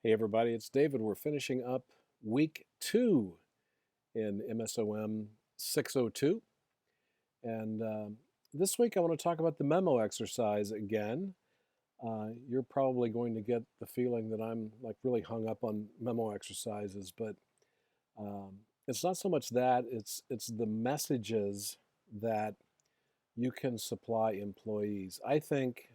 Hey everybody, it's David. We're finishing up week 2 in MSOM 602. And this week I want to talk about the memo exercise again. You're probably going to get the feeling that I'm like really hung up on memo exercises, but um, it's not so much that, it's the messages that you can supply employees. I think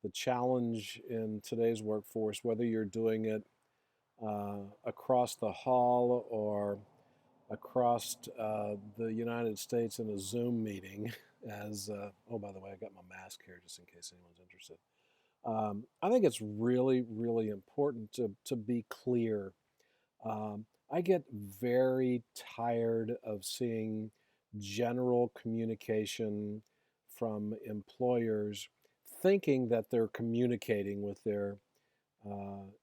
the challenge in today's workforce, whether you're doing it across the hall or across the United States in a Zoom meeting, oh, by the way, I got my mask here just in case anyone's interested. I think it's really, really important to be clear. I get very tired of seeing general communication from employers thinking that they're communicating with their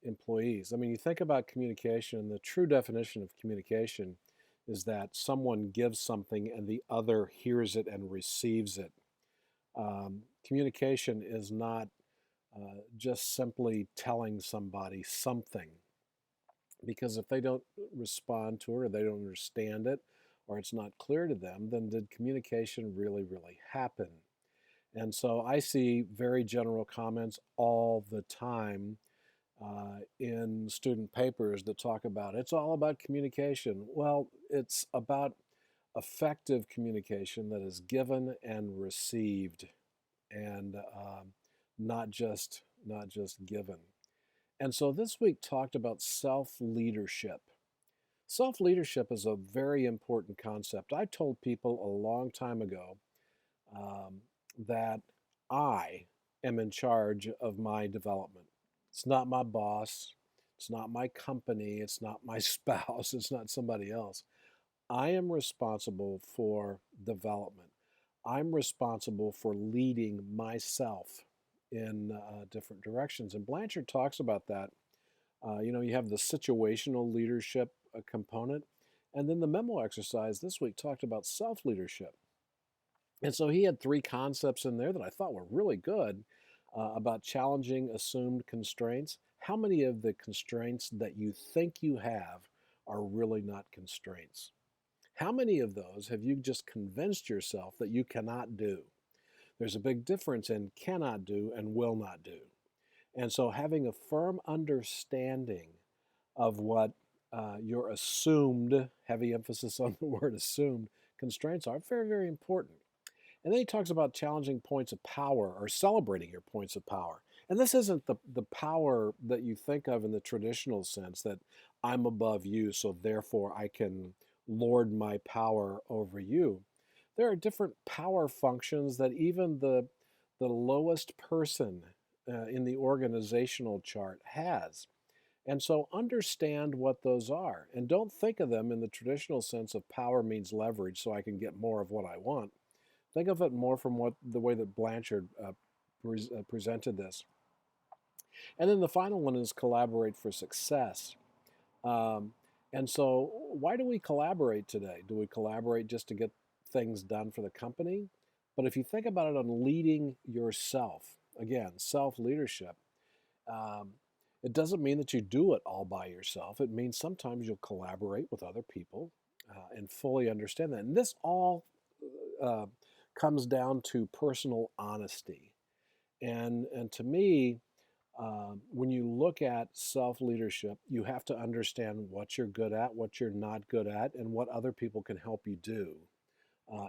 employees. I mean, you think about communication, the true definition of communication is that someone gives something and the other hears it and receives it. Communication is not just simply telling somebody something, because if they don't respond to it or they don't understand it or it's not clear to them, then did communication really, really happen? And so I see very general comments all the time in student papers that talk about it's all about communication. Well, it's about effective communication that is given and received, and not just given. And so this week talked about self-leadership. Self-leadership is a very important concept. I told people a long time ago um, that I am in charge of my development. It's not my boss. It's not my company. It's not my spouse. It's not somebody else. I am responsible for development. I'm responsible for leading myself in different directions. And Blanchard talks about that. You have the situational leadership component. And then the memo exercise this week talked about self leadership. And so he had 3 concepts in there that I thought were really good about challenging assumed constraints. How many of the constraints that you think you have are really not constraints? How many of those have you just convinced yourself that you cannot do? There's a big difference in cannot do and will not do. And so having a firm understanding of what your assumed, heavy emphasis on the word assumed, constraints are very, very important. And then he talks about challenging points of power or celebrating your points of power. And this isn't the power that you think of in the traditional sense that I'm above you, so therefore I can lord my power over you. There are different power functions that even the lowest person in the organizational chart has. And so understand what those are. And don't think of them in the traditional sense of power means leverage so I can get more of what I want. Think of it more from the way that Blanchard presented this. And then the final one is collaborate for success. Um, and so why do we collaborate today? Do we collaborate just to get things done for the company? But if you think about it on leading yourself, again, self-leadership, um, it doesn't mean that you do it all by yourself. It means sometimes you'll collaborate with other people and fully understand that. And this all uh, comes down to personal honesty. And to me, when you look at self leadership, you have to understand what you're good at, what you're not good at, and what other people can help you do.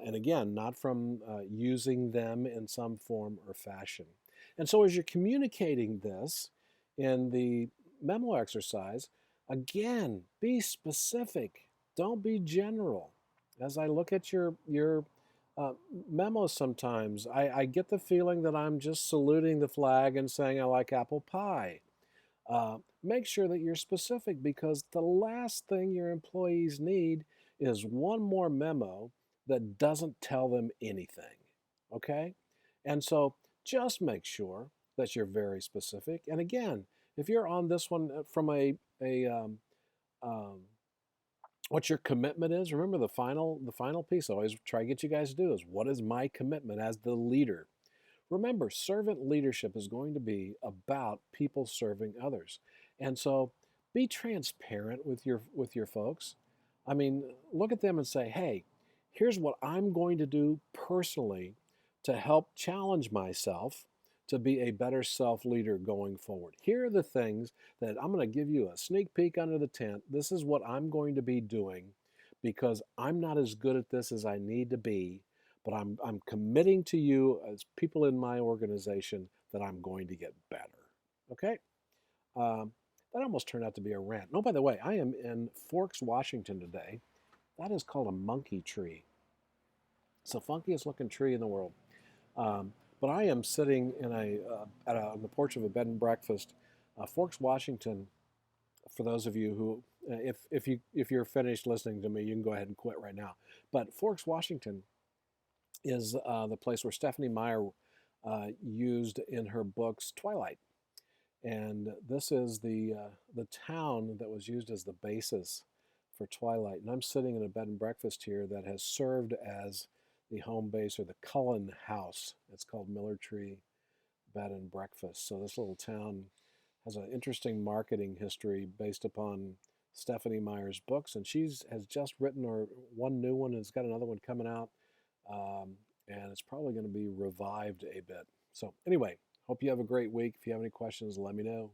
And again, not from using them in some form or fashion. And so, as you're communicating this in the memo exercise, again, be specific. Don't be general. As I look at your uh, memos sometimes, I get the feeling that I'm just saluting the flag and saying I like apple pie. Make sure that you're specific, because the last thing your employees need is one more memo that doesn't tell them anything. Okay? And so just make sure that you're very specific. And again, if you're on this one from a um, what your commitment is, remember the final piece I always try to get you guys to do is, what is my commitment as the leader? Remember, servant leadership is going to be about people serving others. And so be transparent with your folks. I mean, look at them and say, "Hey, here's what I'm going to do personally to help challenge myself to be a better self leader going forward. Here are the things that I'm going to give you a sneak peek under the tent. This is what I'm going to be doing because I'm not as good at this as I need to be, but I'm committing to you as people in my organization that I'm going to get better." Okay? Um, that almost turned out to be a rant. No, by the way, I am in Forks, Washington today. That is called a monkey tree. It's the funkiest looking tree in the world. Um, but I am sitting in on the porch of a bed and breakfast. Forks, Washington. For those of you who, if you're finished listening to me, you can go ahead and quit right now. But Forks, Washington, is the place where Stephanie Meyer used in her books Twilight, and this is the town that was used as the basis for Twilight. And I'm sitting in a bed and breakfast here that has served as the home base or the Cullen House. It's called Miller Tree Bed and Breakfast. So this little town has an interesting marketing history based upon Stephanie Meyer's books, and has just written or one new one, and has got another one coming out, um, and it's probably going to be revived a bit. So anyway, hope you have a great week. If you have any questions, let me know.